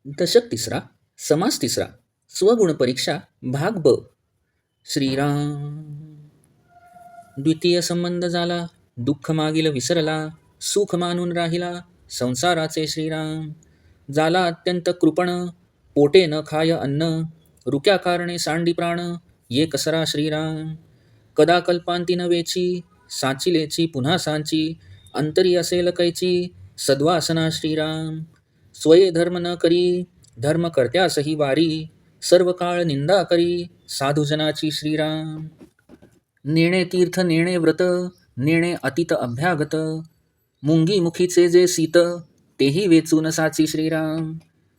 दशक तिसरा, समास तिसरा, स्वगुण परीक्षा भाग ब. श्रीराम. द्वितीय संबंध झाला, दुःख मागील विसरला, सुख मानून राहिला संसाराचे श्रीराम. झाला अत्यंत कृपण, पोटे न खाय अन्न, रुक्या कारणे सांडी प्राण, ये कसरा श्रीराम. कदा कल्पांती नवेची, साचिलेची पुन्हा सांची, अंतरी असेल कैची, सद्वासना श्रीराम. स्वये धर्म न करी, धर्म कर्त्यासही वारी, सर्व काळ निंदा करी, साधुजनाची श्रीराम. नेणे तीर्थ नेणे व्रत, नेणे अतीत अभ्यागत, मुंगी मुखीचे जे सीत, तेही वेचून साची श्रीराम.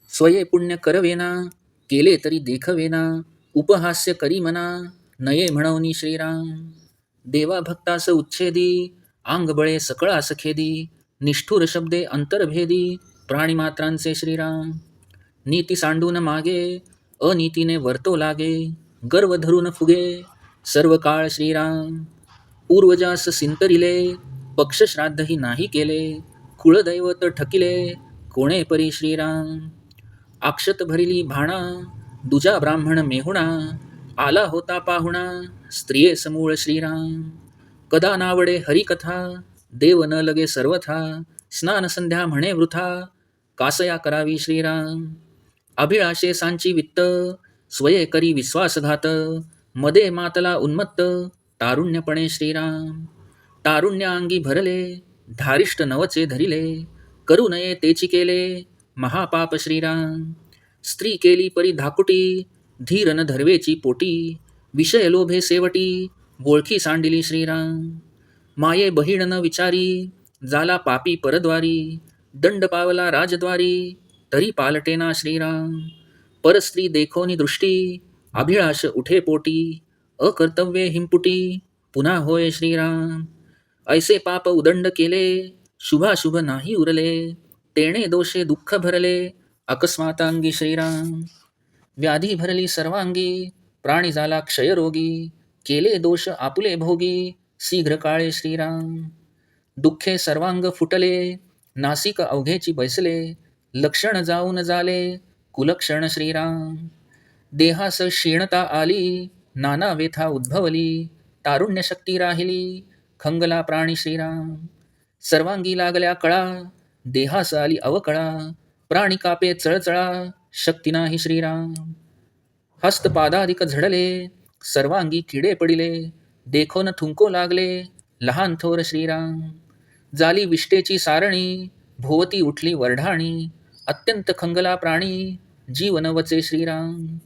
स्वये पुण्य करवेना, केले तरी देखवेना, उपहास्य करी मना, नये म्हणवनी श्रीराम. देवा भक्तास उच्छेदी, आंग बळे सकळास खेदी, निष्ठुर शब्दे अंतर्भेदी, प्राणीमात्रांचे श्रीराम. नीती सांडून मागे, अनीतीने वर्तो लागे, गर्व धरून फुगे, सर्व काळ श्रीराम. पूर्वजास सिंतरिले, पक्ष श्राद्धही नाही केले, कुळदैवत ठकिले, कोणे परी श्रीराम. अक्षत भरिली भाणा, दुजा ब्राह्मण मेहुणा, आला होता पाहुणा, स्त्रिये समूळ श्रीराम. कदा नावडे हरिकथा, देव न लगे सर्वथा, स्नान संध्या म्हणे वृथा, कासया करावी श्रीराम. अभिलाषे सांची वित्त, स्वये करी विश्वासघात, मदे मातला उन्मत्त, तारुण्यपणे श्रीराम. तारुण्य अंगी भरले, धारिष्ट नवचे धरिले, करू नये तेची केले, महापाप श्रीराम. स्त्री केली परी धाकुटी, धीर न धरवेची पोटी, विषय लोभे सेवटी, बोळखी सांडिली श्रीराम. माये बहीण न विचारी, झाला पापी परद्वारी, दंड पावला राजद्वारी, तरी पालटेना श्रीराम. परस्त्री देखोनी दृष्टी, अभिलाष उठे पोटी, अकर्तव्ये हिंपुटी, पुन्हा होय श्रीराम. ऐसे पाप उदंड केले, शुभाशुभ नाही उरले, तेणे दोषे दुःख भरले, अकस्मातांगी श्रीराम. व्याधी भरली सर्वांगी, प्राणी झाला क्षयरोगी, केले दोष आपुले भोगी, शीघ्र काळे श्रीराम. दुःखे सर्वांग फुटले, नासिक अवघेची बैसले, लक्षण जाऊन झाले, कुलक्षण श्रीराम. देहास क्षीणता आली, नाना वेथा उद्भवली, तारुण्य शक्ती राहिली, खंगला प्राणी श्रीराम. सर्वांगी लागल्या कळा, देहास आली अवकळा, प्राणी कापे चळचळा, शक्ती नाही श्रीराम. हस्तपादाधिक झडले, सर्वांगी किडे पडिले, देखोन थुंको लागले, लहान थोर श्रीराम. जाली विष्टेची सारणी, भोवती उठली वरढाणी, अत्यंत खंगला प्राणी, जीवन वचे श्रीराम.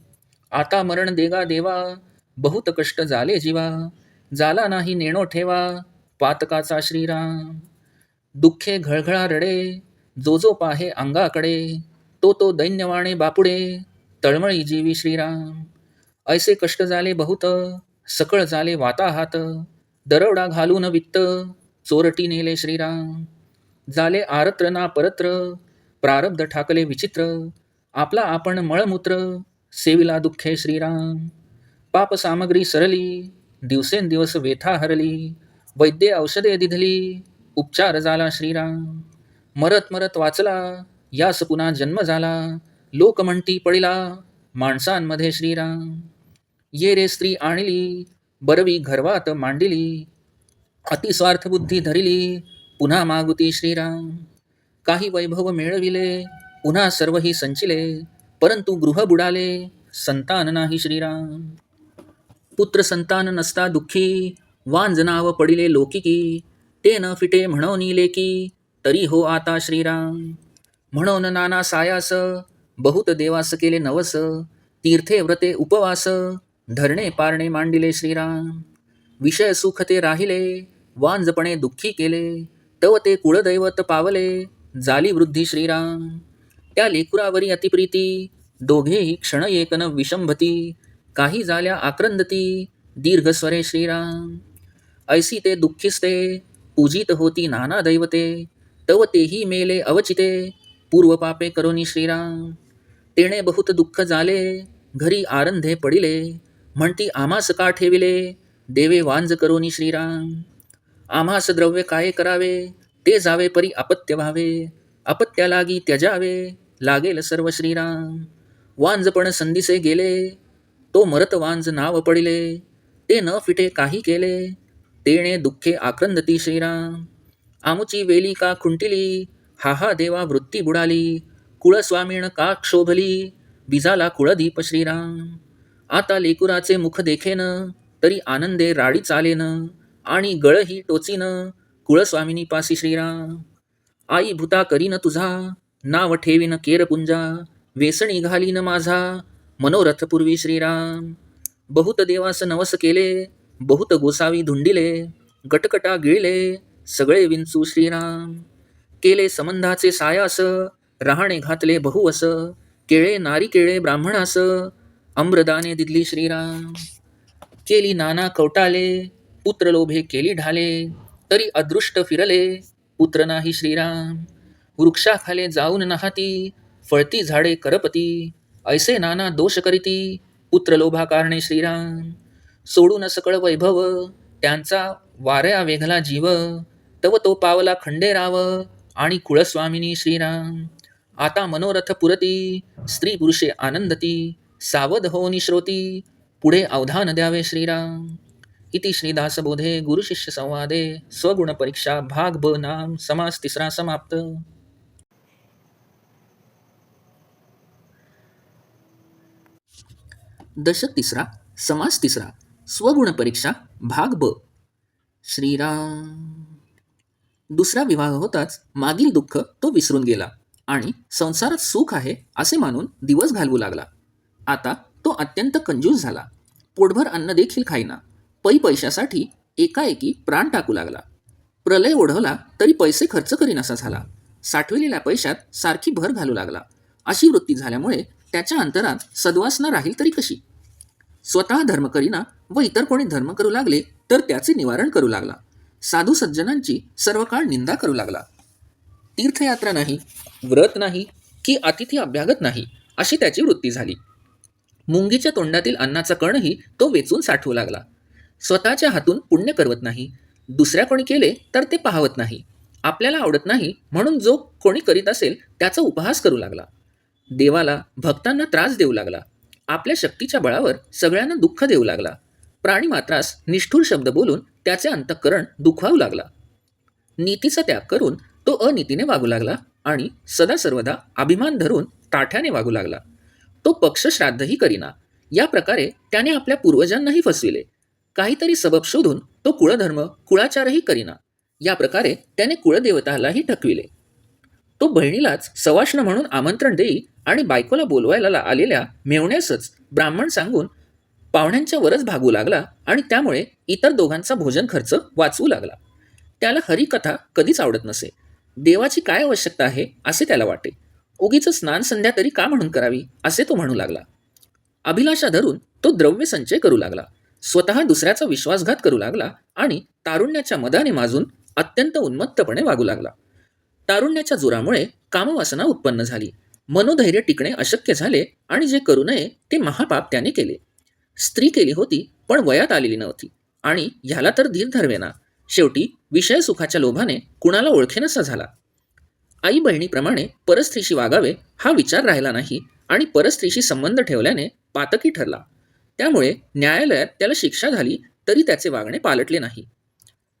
आता मरण देगा देवा, बहुत कष्ट झाले जीवा, झाला नाही नेणो ठेवा, पातकाचा श्रीराम. दुःखे घळघळा रडे, जो जो पाहे अंगाकडे, तो दैन्यवाणे बापुडे, तळमळी जीवी श्रीराम. ऐसे कष्ट झाले बहुत, सकळ झाले वाताहात, दरवडा घालून वित्त, चोरटी नेले श्रीराम. झाले आरत्र ना परत्र, प्रारब्ध ठाकले विचित्र, आपला आपण मळमूत्र, सेविला दुःखे श्रीराम. पाप सामग्री सरली, दिवसेंदिवस वेथा हरली, वैद्य औषधे दिधली, उपचार झाला श्रीराम. मरत मरत वाचला, यास पुन्हा जन्म झाला, लोक म्हणती पडिला, माणसांमध्ये श्रीराम. ये रे स्त्री आणली, बरवी घरवात मांडिली, अतिस्वार्थ बुद्धी धरिली, पुन्हा मागुती श्रीराम. काही वैभव मिळविले, पुन्हा सर्वही संचिले, परंतु गृह बुडाले, संतान नाही श्रीराम. पुत्र संतान नसता दुःखी, वांज नाव पडिले लोकिकी, ते न फिटे म्हणोनी लेकी, तरी हो आता श्रीराम. म्हणून नाना सायास, बहुत देवास केले नवस, तीर्थे व्रते उपवास, धरणे पारणे मांडिले श्रीराम. विषय सुख ते राहिले, वांजपणे दुःखी केले, तव ते कुळदैवत पावले, जाली वृद्धी श्रीराम. त्या लेकुरावरी अतिप्रीती, दोघेही क्षण एकन विषंभती, काही झाल्या आक्रंदती, दीर्घ स्वरे श्रीराम. ऐसी ते दुःखिस्ते, पूजित होती नाना दैवते, तव तेही मेले अवचिते, पूर्व पापे करोनी श्रीराम. तेणे बहुत दुःख झाले, घरी आरंधे पडिले, म्हणती आम्हास का ठेविले, देवे वांज करोनी श्रीराम. आम्हास द्रव्य काय करावे, ते जावे परी अपत्य व्हावे, अपत्या लागी त्यजावे, लागेल सर्व श्रीराम. वांजपण संधीसे गेले, तो मरत वांज नाव पडिले, ते न फिटे काही केले, तेणे दुःखे आक्रंदती श्रीराम. आमुची वेली का खुंटिली, हा हा देवा वृत्ती बुडाली, कुळस्वामीण का क्षोभली, बिजाला कुळदीप श्रीराम. आता लेकुराचे मुख देखेन, तरी आनंदे राडी चालेन, आणि गळही टोचीन, कुळस्वामिनी पासी श्रीराम. आई भूता करीन तुझा, नाव ठेवीन केरपुंजा, वेसणी घालीन माझा, मनोरथ पूर्वी श्रीराम. बहुत देवास नवस केले, बहुत गोसावी धुंडिले, गटकटा गिळले, सगळे विंचू श्रीराम. केले संबंधाचे सायास, रहाणे घातले बहुवस, केळे नारी केळे ब्राह्मणास, अम्रदाने दिदली श्रीराम. केली नाना कवटाले, पुत्र लोभे केली ढाले, तरी अदृष्ट फिरले, पुत्र नाही श्रीराम. वृक्षाखाले जाऊन नाहाती, फळती झाडे करपती, ऐसे नाना दोष करीती, पुत्र लोभा कारणे श्रीराम. सोडून सकळ वैभव, त्यांचा वाऱ्या वेघला जीव, तव तो पावला खंडेराव, आणि कुळस्वामिनी श्रीराम. आता मनोरथ पुरती, स्त्री पुरुषे आनंदती, सावध होनी श्रोती, पुढे अवधान द्यावे श्रीराम. इति श्रीदासबोधे गुरुशिष्य संवादे स्वगुण परीक्षा भाग ब नाम समास तिसरा समाप्त. दशक तिसरा समास तिसरा स्वगुण परीक्षा भाग ब. श्रीराम. दुसरा विवाह होताच मागील दुःख तो विसरून गेला आणि संसारात सुख आहे असे मानून दिवस घालवू लागला. आता तो अत्यंत कंजूस झाला. पोटभर अन्न देखील खाईना. पैशासाठी एकाएकी प्राण टाकू लागला. प्रलय ओढवला तरी पैसे खर्च करीनासा झाला. साठविलेल्या पैशात सारखी भर घालू लागला. अशी वृत्ती झाल्यामुळे त्याच्या अंतरात सद्वासना राहील तरी कशी. स्वतः धर्म करीना व इतर कोणी धर्म करू लागले तर त्याचे निवारण करू लागला. साधू सज्जनांची सर्व काळ निंदा करू लागला. तीर्थयात्रा नाही, व्रत नाही, की अतिथी अभ्यागत नाही अशी त्याची वृत्ती झाली. मुंगीच्या तोंडातील अन्नाचा कणही तो वेचून साठवू लागला. स्वतःच्या हातून पुण्य करवत नाही, दुसऱ्या कोणी केले तर ते पाहवत नाही. आपल्याला आवडत नाही म्हणून जो कोणी करीत असेल त्याचा उपहास करू लागला. देवाला भक्तांना त्रास देऊ लागला. आपल्या शक्तीच्या बळावर सगळ्यांना दुःख देऊ लागला. प्राणीमात्रास निष्ठुर शब्द बोलून त्याचे अंतःकरण दुखवावू लागला. नीतीचा त्याग करून तो अनीतीने वागू लागला आणि सदा सर्वदा अभिमान धरून ताठ्याने वागू लागला. तो पक्षश्राद्धही करीना. या प्रकारे त्याने आपल्या पूर्वजांनाही फसविले. काहीतरी सबब शोधून तो कुळधर्म कुळाचारही करीना. या प्रकारे त्याने कुळदेवतालाही ठकविले. तो बहिणीलाच सवाष्ण म्हणून आमंत्रण देई आणि बायकोला बोलवायला आलेल्या मेवण्यासच ब्राह्मण सांगून पाहुण्यांच्या वरच भागू लागला आणि त्यामुळे इतर दोघांचा भोजन खर्च वाचवू लागला. त्याला हरिकथा कधीच आवडत नसे. देवाची काय आवश्यकता आहे असे त्याला वाटे. उगीच स्नान संध्या तरी का म्हणून करावी असे तो म्हणू लागला. अभिलाषा धरून तो द्रव्य संचय करू लागला. स्वतः दुसऱ्याचा विश्वासघात करू लागला आणि तारुण्याच्या मदाने माजून अत्यंत उन्मत्तपणे वागू लागला. तारुण्याच्या जोरामुळे कामवासना उत्पन्न झाली. मनोधैर्य टिकणे अशक्य झाले आणि जे करू नये ते महापाप त्याने केले. स्त्री केली होती पण वयात आलेली नव्हती आणि ह्याला तर धीर धरवेना. शेवटी विषय सुखाच्या लोभाने कुणाला ओळखेनसा झाला. आई बहिणीप्रमाणे परस्त्रीशी वागावे हा विचार राहिला नाही आणि परस्त्रीशी संबंध ठेवल्याने पातकी ठरला. त्यामुळे न्यायालयात त्याला शिक्षा झाली तरी त्याचे वागणे पालटले नाही.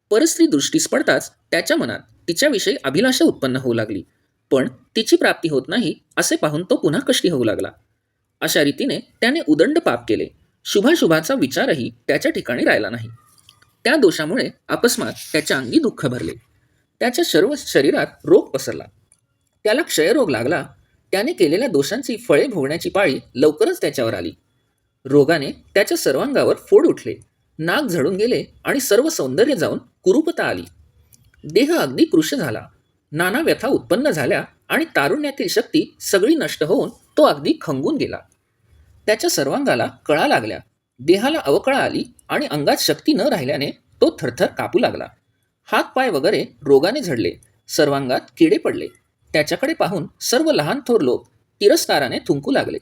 परस्त्री दृष्टीस पडताच त्याच्या मनात तिच्याविषयी अभिलाषा उत्पन्न होऊ लागली. पण तिची प्राप्ती होत नाही असे पाहून तो पुन्हा कष्टी होऊ लागला. अशा रीतीने त्याने उदंड पाप केले. शुभाशुभाचा विचारही त्याच्या ठिकाणी राहिला नाही. त्या दोषामुळे अकस्मात त्याच्या अंगी दुःख भरले. त्याच्या सर्व शरीरात रोग पसरला. त्याला क्षयरोग लागला. त्याने केलेल्या दोषांची फळे भोगण्याची पाळी लवकरच त्याच्यावर आली. रोगाने त्याच्या सर्वांगावर फोड उठले. नाक झडून गेले आणि सर्व सौंदर्य जाऊन कुरूपता आली. देह अगदी कृश झाला. नाना व्यथा उत्पन्न झाल्या आणि तारुण्यातील शक्ती सगळी नष्ट होऊन तो अगदी खंगून गेला. त्याच्या सर्वांगाला कळा लागल्या. देहाला अवकळा आली आणि अंगात शक्ती न राहिल्याने तो थरथर कापू लागला. हात पाय वगैरे रोगाने झडले. सर्वांगात किडे पडले. त्याच्याकडे पाहून सर्व लहान थोर लोक तिरस्काराने थुंकू लागले.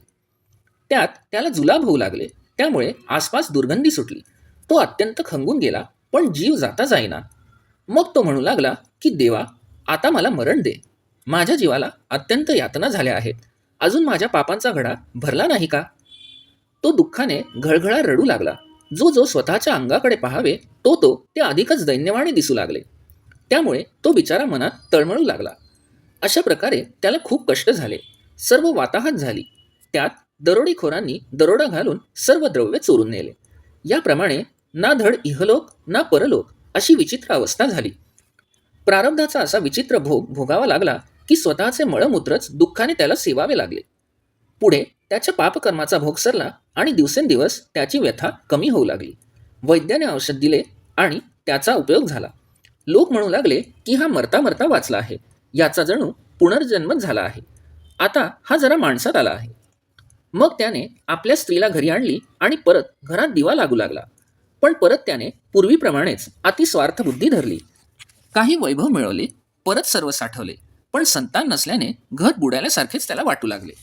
त्यात त्याला जुलाब होऊ लागले. त्यामुळे आसपास दुर्गंधी सुटली. तो अत्यंत खंगून गेला पण जीव जाता जाईना. मग तो म्हणू लागला की देवा आता मला मरण दे. माझ्या जीवाला अत्यंत यातना झाल्या आहेत. अजून माझ्या पापांचा घडा भरला नाही का? तो दुःखाने घळघळा रडू लागला. जो जो स्वतःच्या अंगाकडे पाहावे तो ते अधिकच दैन्यवाने दिसू लागले. त्यामुळे तो बिचारा मनात तळमळू लागला. अशा प्रकारे त्याला खूप कष्ट झाले. सर्व वाताहत झाली. त्यात दरोडेखोरांनी दरोडा घालून सर्व द्रव्य चोरून नेले. याप्रमाणे ना धड इहलोक ना परलोक अशी विचित्र अवस्था झाली. प्रारब्धाचा असा विचित्र भोग भोगावा लागला की स्वतःचे मळमूत्रच दुःखाने त्याला सेवावे लागले. पुढे त्याच्या पापकर्माचा भोग सरला आणि दिवसेंदिवस त्याची व्यथा कमी होऊ लागली. वैद्याने औषध दिले आणि त्याचा उपयोग झाला. लोक म्हणू लागले की हा मरता मरता वाचला आहे. याचा जणू पुनर्जन्मच झाला आहे. आता हा जरा माणसात आला आहे. मग त्याने आपल्या स्त्रीला घरी आणली आणि परत घरात दिवा लागू लागला. पण परत त्याने पूर्वीप्रमाणेच अतिस्वार्थ बुद्धी धरली. काही वैभव मिळवले, परत सर्व साठवले, पण संतान नसल्याने घर बुडाल्यासारखेच त्याला वाटू लागले.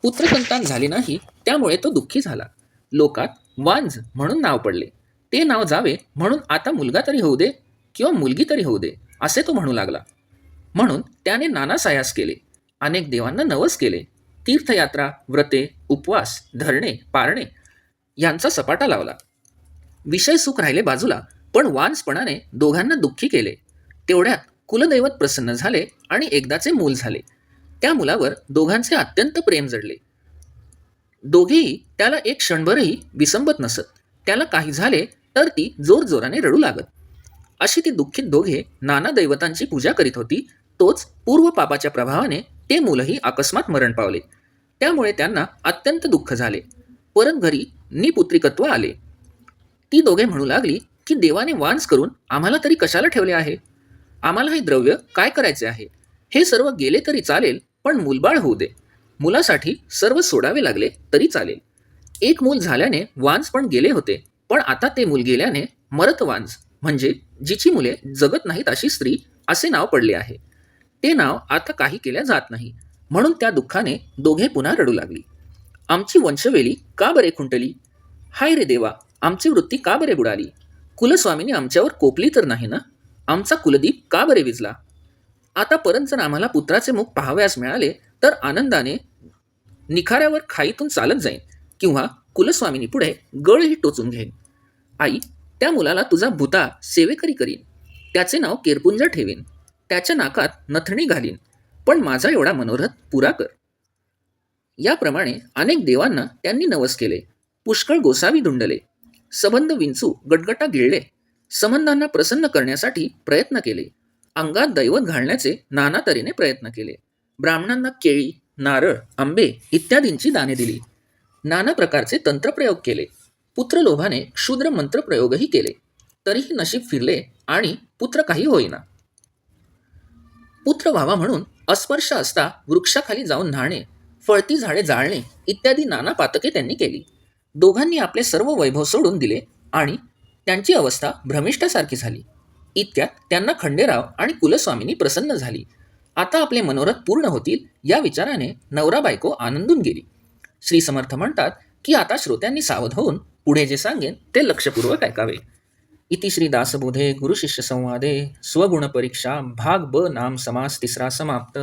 पुत्रसंतान झाले नाही, त्यामुळे तो दुःखी झाला. लोकात वांझ म्हणून नाव पडले. ते नाव जावे म्हणून आता मुलगा तरी होऊ दे किंवा मुलगी तरी होऊ दे असे तो म्हणू लागला. म्हणून त्याने नाना सायास केले. अनेक देवांना नवस केले. तीर्थयात्रा, व्रते, उपवास, धरणे, पारणे यांचा सपाटा लावला. विषय सुख राहिले बाजूला, पण वांझपणाने दोघांना दुःखी केले. तेवढ्यात कुलदैवत प्रसन्न झाले आणि एकदाचे मूल झाले. त्या मुलावर दोघांचे अत्यंत प्रेम जडले. दोघेही त्याला एक क्षणभरही विसंबत नसत. त्याला काही झाले तर ती जोरजोराने रडू लागत. अशी ती दुःखित दोघे नाना दैवतांची पूजा करीत होती. तोच पूर्व पापाच्या प्रभावाने ते मुलंही अकस्मात मरण पावले. त्यामुळे त्यांना अत्यंत दुःख झाले. परत घरी निपुत्रिकत्व आले. ती दोघे म्हणू लागली की देवाने वांस करून आम्हाला तरी कशाला ठेवले आहे? आम्हाला हे द्रव्य काय करायचे आहे? हे सर्व गेले तरी चालेल, पण मूलबाळ होऊ दे. मुलासाठी सर्व सोडावे लागले तरी चालेल. एक मूल झाल्याने वांस पण गेले होते, पण आता ते मूल गेल्याने मरत वांस म्हणजे जिची मुले जगत नाहीत अशी स्त्री असे नाव पडले आहे. ते नाव आता काही केल्या जात नाही. म्हणून त्या दुःखाने दोघे पुन्हा रडू लागली. आमची वंशवेली का बरे खुंटली? हाय रे देवा, आमची वृत्ती का बरे बुडाली? कुलस्वामीने आमच्यावर कोपली तर नाही ना? आमचा कुलदीप का बरे विजला? आता परत जर आम्हाला पुत्राचे मुख पाहावयास मिळाले तर आनंदाने निखाऱ्यावर खाईतून चालत जाईन किंवा कुलस्वामिनी पुढे गळही टोचून घेईन. आई, त्या मुलाला तुझा भूता सेवेकरी करीन. त्याचे नाव केरपुंज ठेवीन. त्याच्या नाकात नथणी घालीन. पण माझा एवढा मनोरथ पुरा कर. याप्रमाणे अनेक देवांना त्यांनी नवस केले. पुष्कळ गोसावी धुंडले. संबंध विंचू गटगटा गिळले. संबंधांना प्रसन्न करण्यासाठी प्रयत्न केले. अंगात दैवत घालण्याचे नाना तऱ्हेने प्रयत्न केले. ब्राह्मणांना केळी, नारळ, आंबे इत्यादींची दाने दिली. नाना प्रकारचे तंत्रप्रयोग केले. पुत्रलोभाने क्षुद्र मंत्रप्रयोगही केले. तरीही नशीब फिरले आणि पुत्र काही होईना. पुत्र व्हावा म्हणून अस्पर्श असता वृक्षाखाली जाऊन न्हाणे, फळती झाडे जाळणे इत्यादी नाना पातके त्यांनी केली. दोघांनी आपले सर्व वैभव सोडून दिले आणि त्यांची अवस्था भ्रमिष्ठासारखी झाली. इतक्यात त्यांना खंडेराव आणि कुलस्वामिनी प्रसन्न झाली. आता आपले मनोरथ पूर्ण होतील या विचाराने नवरा बायको आनंदून गेली. श्री समर्थ म्हणतात की आता श्रोत्यांनी सावध होऊन पुढे जे सांगेन ते लक्षपूर्वक ऐकावे. इति श्री दासबोधे गुरुशिष्य संवादे स्वगुण परीक्षा भाग ब नाम समास तिसरा समाप्त.